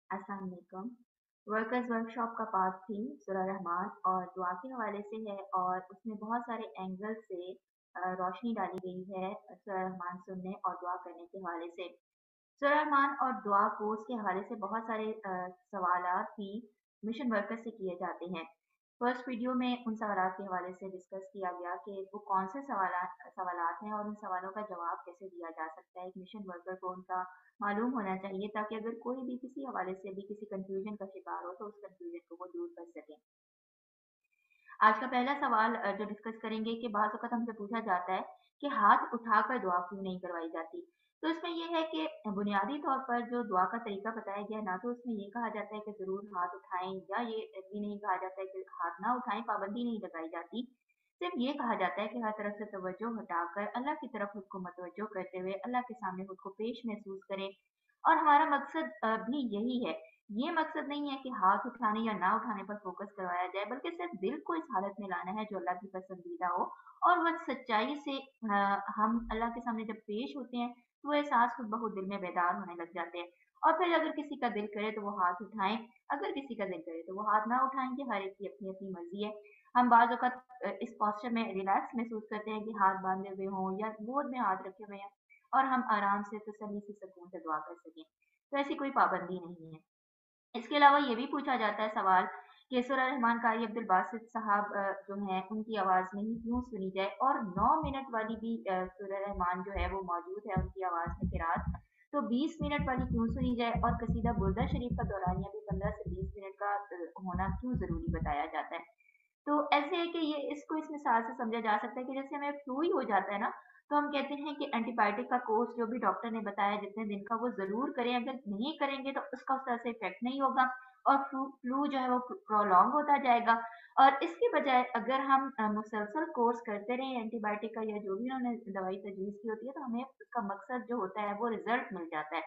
अस्सलाम वालेकुम। Workers workshop का पार्ट 3 सूरह रहमान और दुआ के हवाले से है और उसमें बहुत सारे एंगल से रोशनी डाली गई है सूरह रहमान सुनने और दुआ करने के हवाले से। सूरह रहमान और दुआ कोर्स के हवाले से बहुत सारे सवालात भी मिशन वर्कर्स से किए जाते हैं। फर्स्ट वीडियो में उन सवालात के हवाले से डिस्कस किया गया कि वो कौन से सवालात हैं और उन सवालों का जवाब कैसे दिया जा सकता है। एक मिशन वर्कर को उनका मालूम होना चाहिए ताकि अगर कोई भी किसी हवाले से भी किसी कंफ्यूजन का शिकार हो तो उस कंफ्यूजन को वो दूर कर सके। आज का पहला सवाल जो डिस्कस करेंगे कि बाज़ वक़्त हमसे पूछा जाता है कि हाथ उठाकर दुआ क्यों नहीं करवाई जाती। तो इसमें ये है कि बुनियादी तौर पर जो दुआ का तरीका बताया गया ना तो उसमें ये कहा जाता है कि ज़रूर हाथ उठाएँ या ये भी नहीं कहा जाता है कि हाथ ना उठाएँ, पाबंदी नहीं लगाई जाती। सिर्फ ये कहा जाता है कि हर तरफ से तवज्जो हटाकर अल्लाह की तरफ खुद को मुतवज्जो करते हुए अल्लाह के सामने खुद को पेश महसूस करें और हमारा मकसद भी यही है। ये मकसद नहीं है कि हाथ उठाने या ना उठाने पर फोकस करवाया जाए बल्कि सिर्फ दिल को इस हालत में लाना है जो अल्लाह की पसंदीदा हो और वह सच्चाई से हम अल्लाह के सामने जब पेश होते हैं तो वो एहसास खुद ब खुद दिल में बेदार होने लग जाते हैं और फिर अगर किसी का दिल करे तो वो हाथ उठाएं, अगर किसी का दिल करे तो वो हाथ ना उठाएंगे। हर एक की अपनी अपनी मर्जी है। हम बाज़ औक़ात इस पोस्चर में रिलैक्स महसूस करते हैं कि हाथ बांधे हुए हों या गोद में हाथ रखे हुए हैं और हम आराम से तसल्ली से सुकून से दुआ कर सकें। तो ऐसी कोई पाबंदी नहीं है। इसके अलावा ये भी पूछा जाता है सवाल कि सूरह रहमान कारी अब्दुल बासित साहब जो हैं उनकी आवाज़ में ही क्यों सुनी जाए और 9 मिनट वाली भी सूरह रहमान जो है वो मौजूद है उनकी आवाज़ में किरात, तो 20 मिनट वाली क्यों सुनी जाए और कसीदा बुर्दा शरीफ का दौरानिया भी 15 से 20 मिनट का होना क्यों ज़रूरी बताया जाता है। तो ऐसे है कि ये इसको इस मिसाल से समझा जा सकता है कि जैसे हमें फ्लू ही हो जाता है ना, तो हम कहते हैं कि एंटीबायोटिक का कोर्स जो भी डॉक्टर ने बताया जितने दिन का वो ज़रूर करें, अगर नहीं करेंगे तो उसका उस तरह से इफ़ेक्ट नहीं होगा और फ्लू फ्लू जो है वो प्रोलॉन्ग होता जाएगा। और इसके बजाय अगर हम मुसलसल कोर्स करते रहें एंटीबायोटिक का या जो भी उन्होंने दवाई तजवीज़ की होती है, तो हमें उसका मकसद जो होता है वो रिज़ल्ट मिल जाता है।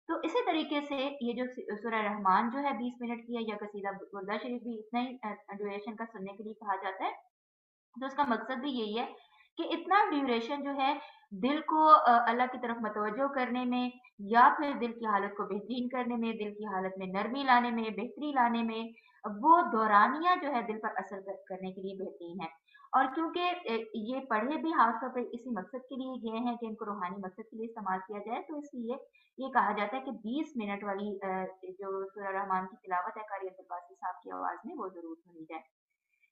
तो इसी तरीके से ये जो सूरह रहमान जो है 20 मिनट की है या कसीदा बुर्दा शरीफ भी इतना ही ड्यूरेशन का सुनने के लिए कहा जाता है। तो उसका मकसद भी यही है कि इतना ड्यूरेशन जो है दिल को अल्लाह की तरफ मतवज्जो करने में या फिर दिल की हालत को बेहतरीन करने में, दिल की हालत में नरमी लाने में, बेहतरी लाने में, वो दौरानिया जो है दिल पर असर करने के लिए बेहतरीन है। और क्योंकि ये पढ़े भी खास तौर पे इसी मकसद के लिए गए हैं कि इनको रूहानी मकसद के लिए इस्तेमाल किया जाए, तो इसलिए ये कहा जाता है कि 20 मिनट वाली जो सूरह रहमान की तिलावत है कारी अब्दुल बासित साहब की आवाज़ में वो ज़रूर सुनी जाए।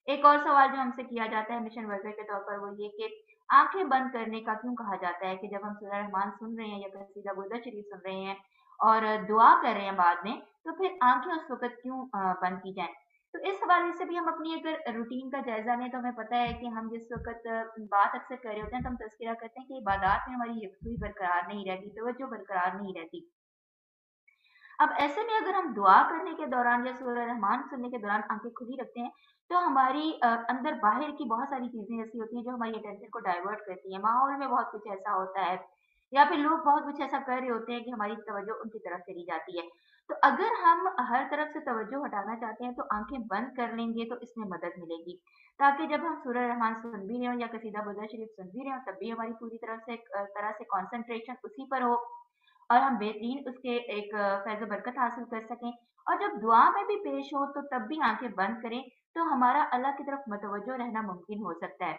एक और सवाल जो हमसे किया जाता है मिशन वर्कर के तौर पर वो ये कि आँखें बंद करने का क्यों कहा जाता है कि जब हम सूरह रहमान सुन रहे हैं या कसीदा बुर्दा शरीफ सुन रहे हैं और दुआ कर रहे हैं बाद में, तो फिर आँखें उस वक़्त क्यों बंद की जाएँ? तो इस हवाले से भी हम अपनी अगर रूटीन का जायज़ा लें तो हमें पता है कि हम जिस वक़्त बात अक्सर कर रहे होते हैं तो हम तज़किरा करते हैं कि इबादत में हमारी यकसुई बरकरार नहीं रहती, तवज्जो बरकरार नहीं रहती। अब ऐसे में अगर हम दुआ करने के दौरान या सूरह रहमान सुनने के दौरान आँखें खुली रखते हैं, तो हमारी अंदर बाहर की बहुत सारी चीज़ें ऐसी होती हैं जो हमारी अटेंशन को डाइवर्ट करती हैं। माहौल में बहुत कुछ ऐसा होता है या फिर लोग बहुत कुछ ऐसा कर रहे होते हैं कि हमारी तवज्जो उनकी तरफ चली जाती है। तो अगर हम हर तरफ से तवज्जो हटाना चाहते हैं तो आँखें बंद कर लेंगे तो इसमें मदद मिलेगी। ताकि जब हम सूरह रहमान सुन भी रहे हों या कसीदा बुर्दा शरीफ सुन भी रहे हों तब भी हमारी पूरी तरह से कंसंट्रेशन उसी पर हो और हम बेहतरीन उसके एक फैज़ बरकत हासिल कर सकें। और जब दुआ में भी पेश हो तो तब भी आँखें बंद करें, तो हमारा अल्लाह की तरफ मुतवज्जो रहना मुमकिन हो सकता है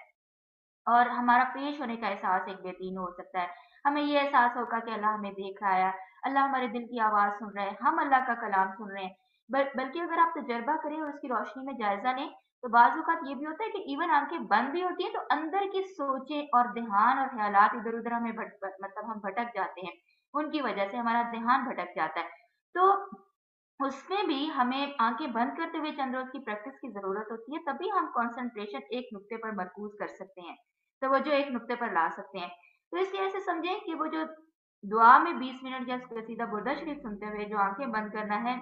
और हमारा पेश होने का एहसास एक बेहतरीन हो सकता है। हमें ये एहसास होगा कि अल्लाह हमें देख रहा है, अल्लाह हमारे दिल की आवाज़ सुन रहा है, हम अल्लाह का कलाम सुन रहे हैं। बल्कि अगर आप तजर्बा करें और उसकी रोशनी में जायज़ा लें, तो बाज़ औक़ात ये भी होता है कि इवन आँखें बंद भी होती हैं, तो अंदर की सोचें और ध्यान और ख़्यालात इधर-उधर हमें मतलब हम भटक जाते हैं। उनकी वज़ह से हमारा ध्यान भटक जाता है। तो उसमें भी हमें आँखें बंद करते हुए चंद रोज़ की प्रैक्टिस की ज़रूरत होती है, तभी हम कंसंट्रेशन एक नुक्ते पर मरकूज़ कर सकते हैं, तवज्जो एक नुक्ते पर ला सकते हैं। तो इसलिए ऐसे समझें कि वो जो दुआ में 20 मिनट या कसीदा बुर्दा शरीफ सुनते हुए जो आँखें बंद करना है,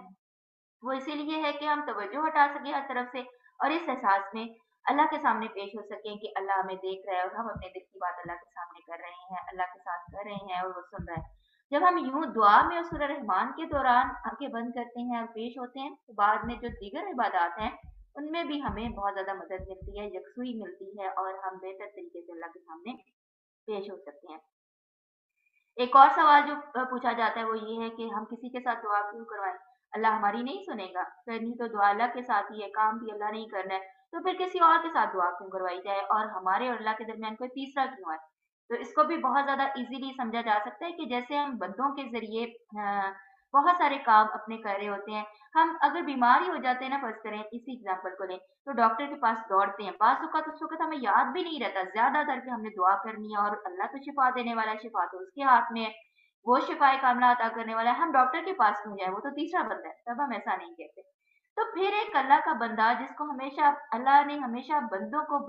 वो इसीलिए है कि हम तवज्जो हटा सकें हर तरफ से और इस एहसास में अल्लाह के सामने पेश हो सकें कि अल्लाह हमें देख रहा है और हम अपने दिल की बात अल्लाह के सामने कर रहे हैं, अल्लाह के साथ कर रहे हैं और वो सुन रहा है। जब हम यूँ दुआ में और सूरह रहमान के दौरान आँखें बंद करते हैं और पेश होते हैं, तो बाद में जो दीगर इबादत हैं, उनमें भी हमें बहुत ज़्यादा मदद मिलती है, यकसुई मिलती है और हम बेहतर तरीके से अल्लाह के सामने पेश हो सकते हैं। एक और सवाल जो पूछा जाता है वो ये है कि हम किसी के साथ दुआ क्यों करवाएँ? अल्लाह हमारी नहीं सुनेगा? करनी तो दुआ अल्लाह के साथ ही है, काम भी अल्लाह ने ही करना है, तो फिर किसी और के साथ दुआ क्यों करवाई जाए और हमारे और अल्लाह के दरमियान कोई तीसरा क्यों आए? तो इसको भी बहुत ज़्यादा ईज़िली समझा जा सकता है कि जैसे हम बंदों के ज़रिए बहुत सारे काम अपने कर रहे होते हैं। हम अगर बीमार ही हो जाते हैं ना, फ़र्ज़ करें इसी एग्ज़ाम्पल को लें, तो डॉक्टर के पास दौड़ते हैं। बाज़ औक़ात उस वक़्त हमें याद भी नहीं रहता, ज़्यादातर कि हमने दुआ करनी है और अल्लाह तो शिफ़ा देने वाला है, शिफ़ा तो उसके हाथ में है। वो शिफ़ाए कामिला अता करने वाला है, हम डॉक्टर के पास क्यों जाएँ? वो तो तीसरा बंदा है, तब हम ऐसा नहीं कहते। तो फिर एक अल्लाह का बंदा जिसको हमेशा अल्लाह ने हमेशा बंदों को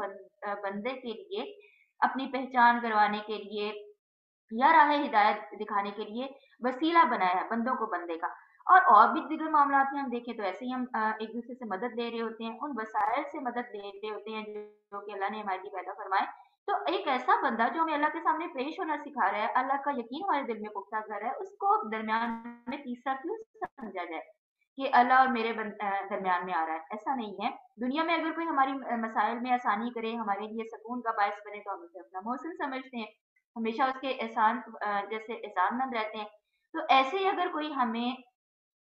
बंदे के लिए अपनी पहचान करवाने के लिए या राह हिदायत दिखाने के लिए वसीला बनाया है बंदों को बंदे का। और भी दीगर मामलात में हम देखें तो ऐसे ही हम एक दूसरे से मदद ले रहे होते हैं, उन वसाइल से मदद ले रहे होते हैं जो कि अल्लाह ने हमारे लिए पैदा फरमाए। तो एक ऐसा बंदा जो हमें अल्लाह के सामने पेश होना सिखा रहा है, अल्लाह का यकीन हमारे दिल में पुख्ता कर रहा है, उसको दरमियान में तीसरा क्यों समझा जाए कि अल्लाह और मेरे दरमियान में आ रहा है? ऐसा नहीं है। दुनिया में अगर कोई हमारी मसाइल में आसानी करे, हमारे लिए सुकून का बायस बने तो हम उसे अपना मोहसिन समझते हैं। हमेशा उसके जैसे एहसानमंद रहते हैं। तो ऐसे ही अगर कोई हमें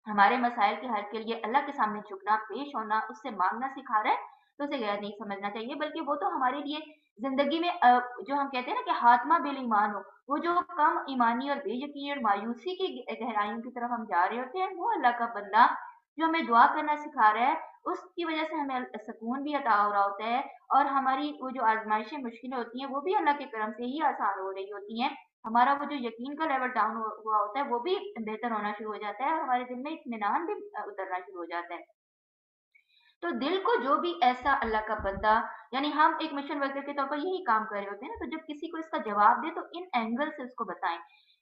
हमारे मसाइल के हल के लिए अल्लाह के सामने झुकना, पेश होना, उससे माँगना सिखा रहा है, तो उसे गैर नहीं समझना चाहिए, बल्कि वो तो हमारे लिए ज़िंदगी में जो हम कहते हैं ना कि हातमा बिल ईमान हो, वो जो कम ईमानी और बेयकीनी और मायूसी की गहराइयों की तरफ हम जा रहे होते हैं, वो अल्लाह का बंदा जो हमें दुआ करना सिखा रहा है, उसकी वजह से हमें सुकून भी अता हो रहा होता है और हमारी वो जो आज़माइशें, मुश्किलें होती हैं, वो भी अल्लाह के करम से ही आसान हो रही होती हैं। हमारा वो जो यकीन का लेवल डाउन हुआ होता है, वो भी बेहतर होना शुरू हो जाता है और हमारे दिल में इत्मीनान भी उतरना शुरू हो जाता है। तो दिल को जो भी ऐसा अल्लाह का बंदा, यानी हम एक मिशन वर्कर के तौर पर यही काम कर रहे होते हैं ना, तो जब किसी को इसका जवाब दे तो इन एंगल से उसको बताएं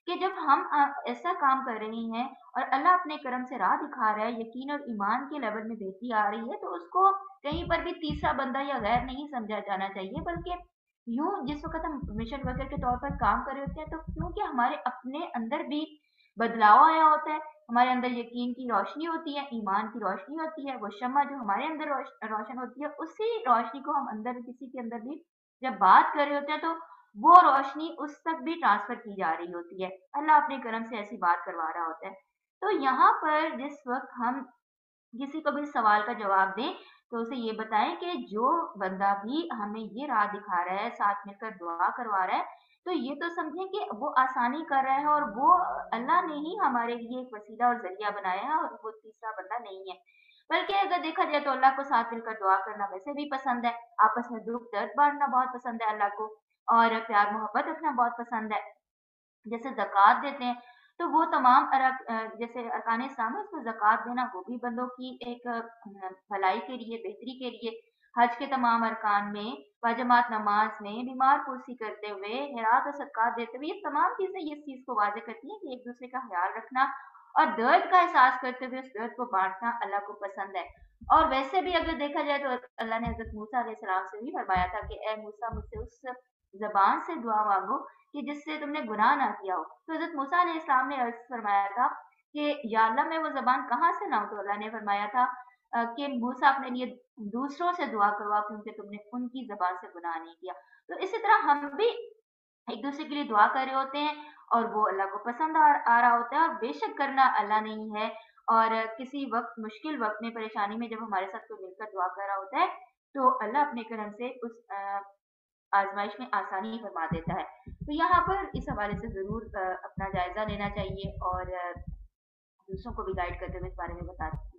कि जब हम ऐसा काम कर रहे हैं और अल्लाह अपने करम से राह दिखा रहा है, यकीन और ईमान के लेवल में बेहतरी आ रही है, तो उसको कहीं पर भी तीसरा बंदा या गैर नहीं समझा जाना चाहिए, बल्कि यूं जिस वक्त हम मिशन वर्कर के तौर पर काम कर रहे होते हैं, तो क्योंकि हमारे अपने अंदर भी बदलाव आया होता है, हमारे अंदर यकीन की रोशनी होती है, ईमान की रोशनी होती है, वो शम्मा जो हमारे अंदर रोशन होती है, उसी रोशनी को हम अंदर किसी के अंदर भी जब बात कर रहे होते हैं, तो वो रोशनी उस तक भी ट्रांसफर की जा रही होती है। अल्लाह अपने करम से ऐसी बात करवा रहा होता है। तो यहाँ पर जिस वक़्त हम किसी को भी सवाल का जवाब दें, तो उसे ये बताएँ कि जो बंदा भी हमें ये राह दिखा रहा है, साथ मिलकर दुआ करवा रहा है, तो ये तो समझें कि वो आसानी कर रहा है और वो अल्लाह ने ही हमारे लिए एक वसीला और ज़रिया बनाया है और वो तीसरा बंदा नहीं है। बल्कि अगर देखा जाए तो अल्लाह को साथ मिलकर दुआ करना वैसे भी पसंद है, आपस में दुःख-दर्द बाँटना बहुत पसंद है अल्लाह को और प्यार-मोहब्बत रखना बहुत पसंद है। जैसे ज़कात देते हैं, तो वो तमाम जैसे अरकान इस्लाम है, उसमें ज़कात देना वो भी बंदों की एक भलाई के लिए, बेहतरी के लिए, हज के तमाम अरकान में, बाजमात नमाज में, बीमार पुरसी करते हुए, खैरात और सदक़ात देते हुए, ये तमाम चीज़ें इस चीज़ को वाज़ेह करती हैं कि एक-दूसरे का ख़्याल रखना और दर्द का एहसास करते हुए उस दर्द को बाँटना अल्लाह को पसंद है। और वैसे भी अगर देखा जाए तो अल्लाह ने हज़रत मूसा अलैहिस्सलाम से भी फरमाया था कि ए मूसा मुझसे उस ज़बान से दुआ माँगो कि जिससे तुमने गुनाह ना किया हो। तो हज़रत मूसा अलैहिस्सलाम ने अर्ज़ फरमाया था कि या अल्लाह मैं वो ज़बान कहाँ से लाऊँ? तो अल्लाह ने फरमाया था कि मूसा अपने लिए दूसरों से दुआ करवाओ क्योंकि तुमने उनकी ज़बान से गुनाह नहीं किया। तो इसी तरह हम भी एक-दूसरे के लिए दुआ कर रहे होते हैं और वो अल्लाह को पसंद आ रहा होता है और बेशक करना अल्लाह ने ही है और किसी वक़्त मुश्किल वक़्त में, परेशानी में जब हमारे साथ कोई मिलकर दुआ कर रहा होता है, तो अल्लाह अपने करम से उस आज़माइश में आसानी फरमा देता है। तो यहाँ पर इस हवाले से ज़रूर अपना जायज़ा लेना चाहिए और दूसरों को भी गाइड करते हुए इस बारे में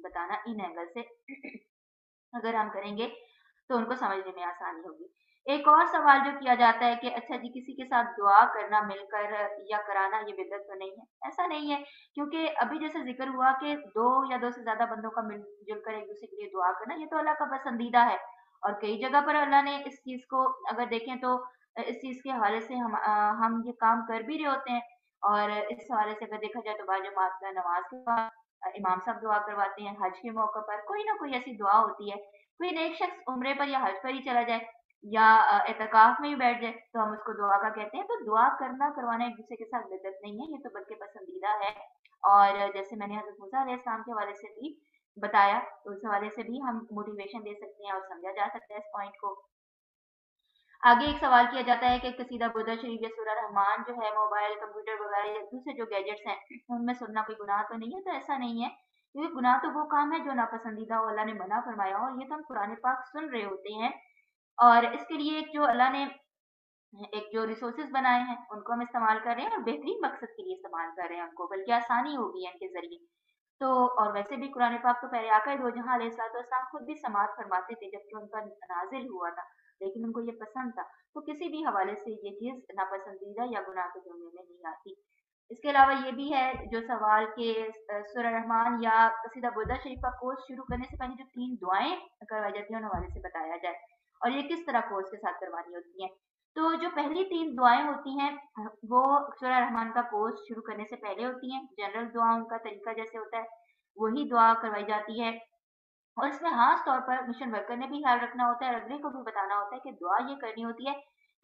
बताना इन एंगल से अगर हम करेंगे तो उनको समझने में आसानी होगी। एक और सवाल जो किया जाता है कि अच्छा जी किसी के साथ दुआ करना मिलकर या कराना ये बिदअत तो नहीं है? ऐसा नहीं है क्योंकि अभी जैसे ज़िक्र हुआ कि 2 या 2 से ज़्यादा बंदों का मिल-जुल कर एक-दूसरे के लिए दुआ करना ये तो अल्लाह का पसंदीदा है और कई जगह पर अल्लाह ने इस चीज़ को अगर देखें तो इस चीज़ के हवाले से हम ये काम कर भी रहे होते हैं और इस हवाले से अगर देखा जाए तो बाजमात नमाज के बाद इमाम साहब दुआ करवाते हैं, हज के मौके पर कोई ना कोई ऐसी दुआ होती है। कोई नेक शख्स उम्रे पर या हज पर ही चला जाए या एतकाफ में ही बैठ जाए तो हम उसको दुआ का कहते हैं। तो दुआ करना करवाना एक-दूसरे के साथ बिदअत नहीं है, ये तो बल्कि पसंदीदा है और जैसे मैंने हज़रत मूसा अलैहिस्सलाम के हवाले से भी बताया, तो उस हवाले से भी हम मोटिवेशन दे सकते हैं और समझा जा सकता है इस पॉइंट को। आगे एक सवाल किया जाता है कि कसीदा बुर्दा शरीफ या सूरह रहमान जो है मोबाइल, कंप्यूटर वगैरह या दूसरे जो गैजेट्स हैं, उनमें सुनना कोई गुनाह तो नहीं है? तो ऐसा नहीं है क्योंकि गुनाह तो वो काम है जो नापसंदीदा और अल्लाह ने मना फरमाया हो, और ये तो हम कुरान पाक सुन रहे होते हैं। और इसके लिए एक जो अल्लाह ने एक जो रिसोर्सेज बनाए हैं उनको हम इस्तेमाल कर रहे हैं और बेहतरीन मकसद के लिए इस्तेमाल कर रहे हैं उनको, बल्कि आसानी होगी है इनके ज़रिए। तो और वैसे भी कुरान पाक तो पहले आका दो जहाँ अलैहिस्सलाम खुद भी समाअत फरमाते थे जबकि उन पर नाज़िल हुआ था, लेकिन उनको ये पसंद था। तो किसी भी हवाले से ये चीज़ नापसंदीदा या गुनाह के जुम्मे में नहीं आती। इसके अलावा ये भी है जो सवाल के सूरह रहमान या कसीदा बुर्दा शरीफ का कोर्स शुरू करने से पहले जो 3 दुआएँ करवाई जाती हैं उन हवाले से बताया जाए, और ये किस तरह कोर्स के साथ करवानी होती हैं। तो जो पहली 3 दुआएँ होती हैं वो सूरह रहमान का कोर्स शुरू करने से पहले होती हैं। जनरल दुआओं का तरीका जैसे होता है, वही दुआ करवाई जाती है। और इसमें खास तौर पर मिशन वर्कर ने भी ख्याल रखना होता है और अगले को भी बताना होता है कि दुआ ये करनी होती है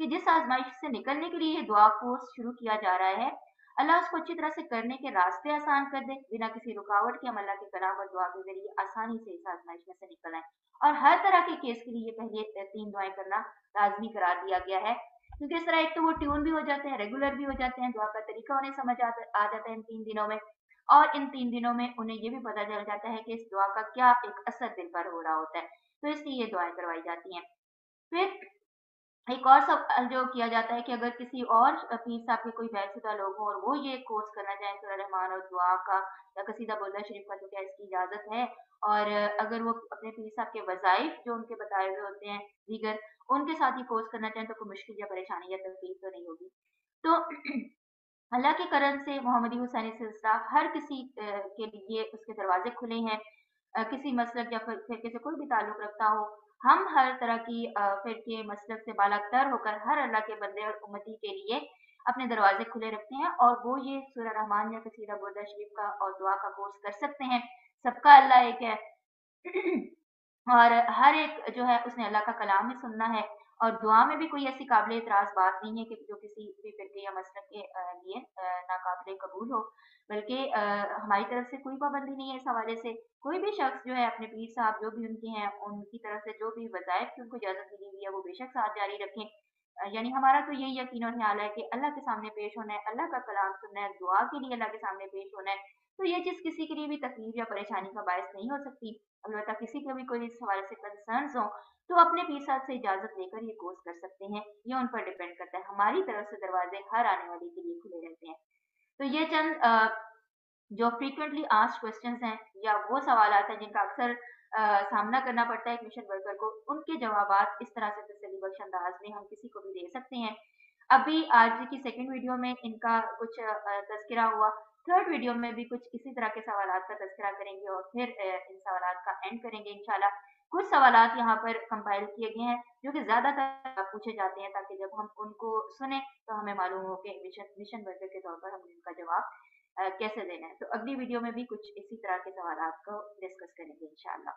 कि जिस आज़माइश से निकलने के लिए ये दुआ कोर्स शुरू किया जा रहा है, अल्लाह उसको अच्छी तरह से करने के रास्ते आसान कर दे, बिना किसी रुकावट के हम अल्लाह के कलाम और दुआ के ज़रिए आसानी से इस आज़माइश में से निकल आएँ। और हर तरह के केस के लिए ये पहले 3 दुआएँ करना लाज़मी करार दिया गया है, क्योंकि इस तरह एक तो वो ट्यून भी हो जाते हैं, रेगुलर भी हो जाते हैं, दुआ का तरीका उन्हें समझ आ जाता है इन 3 दिनों में। और इन 3 दिनों में उन्हें ये भी पता चल जाता है कि इस दुआ का क्या एक असर दिल पर हो रहा होता है। तो इसलिए ये दुआएँ करवाई जाती हैं। फिर एक और सवाल जो किया जाता है कि अगर किसी और पीर साहब के कोई बैतशुदा लोग हों और वो ये कोर्स करना चाहें सूरह रहमान और दुआ का या कसीदा बुर्दा शरीफ का, तो क्या इसकी इजाज़त है? और अगर वो अपने पीर साहब के वज़ाइफ जो उनके बताए हुए होते हैं दीगर, उनके साथ ही कोर्स करना चाहें तो कोई मुश्किल या परेशानी या तकलीफ तो नहीं होगी। तो अल्लाह के करम से मोहम्मदी हुसैनी सिलसिला हर किसी के लिए उसके दरवाजे खुले हैं। किसी मसलक या फ़िरके से कोई भी ताल्लुक़ रखता हो, हम हर तरह की फ़िरके मसलक से बालातर होकर हर अल्लाह के बंदे और उम्मती के लिए अपने दरवाजे खुले रखते हैं, और वो ये सूरह रहमान या कसीदा बुर्दा शरीफ का और दुआ का कोर्स कर सकते हैं। सबका अल्लाह एक है। और हर एक जो है उसने अल्लाह का कलाम ही सुनना है, और दुआ में भी कोई ऐसी काबिल एतराज़ बात नहीं है कि जो किसी भी फ़िरके या मसलक के लिए नाकाबिले कबूल हो। बल्कि हमारी तरफ से कोई पाबंदी नहीं है इस हवाले से। कोई भी शख्स जो है अपने पीर साहब जो भी उनके हैं, उनकी तरफ से जो भी वज़ाइफ की उनको इजाज़त मिली हुई है, वो बेशक साथ जारी रखें। यानी हमारा तो यही यकीन और ख़्याल है कि अल्लाह के सामने पेश होना है, अल्लाह का कलाम सुनना है, दुआ के लिए अल्लाह के सामने पेश होना है। तो ये चीज़ किसी के लिए भी तकलीफ़ या परेशानी का बायस नहीं हो सकती। अलबत्ता किसी को भी कोई इस हवाले से कंसर्न्स हों, तो अपने पीर साहब से इजाज़त लेकर ये कोर्स कर सकते हैं। ये उन पर डिपेंड करता है। हमारी तरफ से दरवाज़े हर आने वाले के लिए खुले रहते हैं। तो ये चंद जो फ्रीक्वेंटली आस्क्ड क्वेश्चंस हैं या वो सवालात हैं जिनका अक्सर सामना करना पड़ता है एक मिशन वर्कर को, उनके जवाबात इस तरह से तसल्ली बख्श अंदाज में हम किसी को भी दे सकते हैं। अभी आज की सेकंड वीडियो में इनका कुछ तज़किरा हुआ। थर्ड वीडियो में भी कुछ इसी तरह के सवालात का तज़किरा करेंगे और फिर इन सवालात का एंड करेंगे इंशाल्लाह। कुछ सवालात यहाँ पर कंपाइल किए गए हैं जो कि ज़्यादातर पूछे जाते हैं, ताकि जब हम उनको सुने तो हमें मालूम हो कि मिशन वर्कर के तौर पर हमें उनका जवाब कैसे देना है। तो अगली वीडियो में भी कुछ इसी तरह के सवालात को डिस्कस करेंगे इंशाल्लाह।